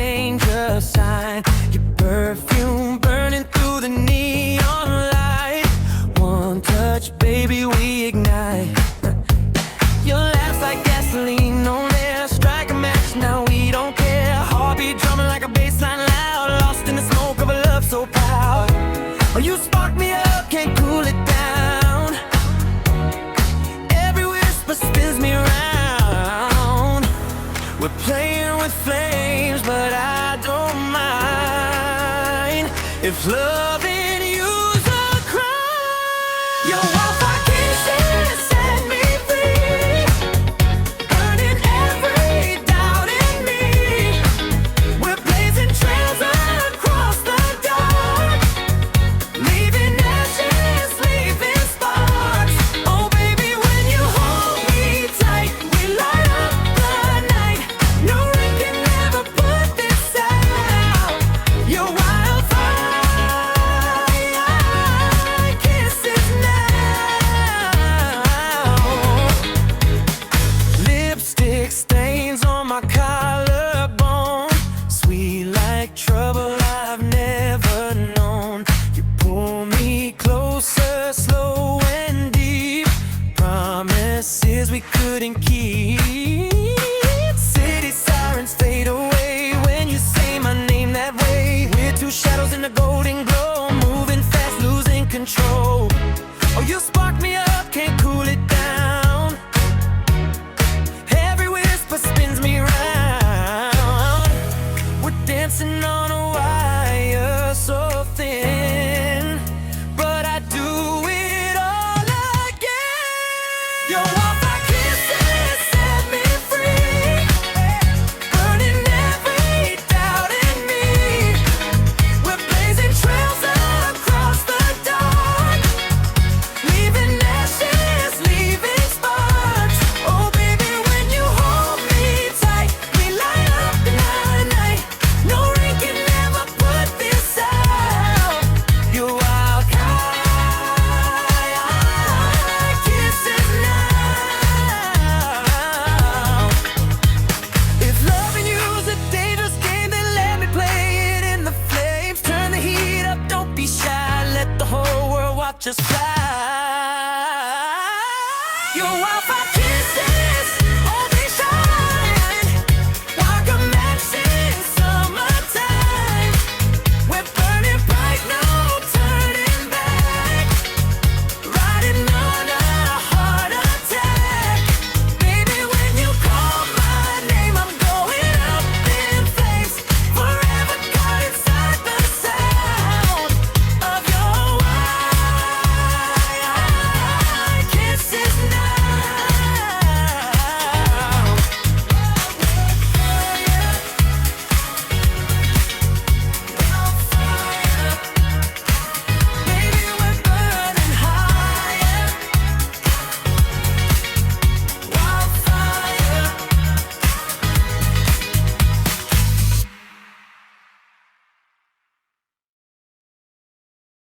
danger sign. Your perfume burning through the neon light. One touch, baby, we ignite. Your laugh's like gasoline on air. Strike a match, now we don't care. Heartbeat drumming like a bassline loud. Lost in the smoke of a love so proud. Oh, you spark me up, can't cool it down. Every whisper spins me around. We're playing with flames, but I don't mind. If loving you's a crime, your wildfire kisses set me free, burning every doubt in me. We're blazing trails across the dark, leaving ashes, leaving sparks. Oh baby, when you hold me tight, we light up the night. No rain can ever put this out. Your wildfire kisses now. Lipstick stains on my collarbone, sweet like trouble I've never known. You pull me closer, slow and deep. Promises we couldn't keep. City sirens fade away when you say my name that way. We're two shadows in the golden glow, moving fast, losing control. Oh, you spark me up, can't cool it down. Every whisper spins me round. We're dancing on a wire so thin, but I do it all again. Your wildfire kisses set me free, burning every doubt in me. We're blazing trails across the dark, leaving ashes, leaving sparks. Oh baby, when you hold me tight, we light up the night. No rain can ever put this out. Your wild kisses now. If loving you's a dangerous game, then let me play it in the flames. Turn the heat up, don't be shy. Let the whole world watch us fly.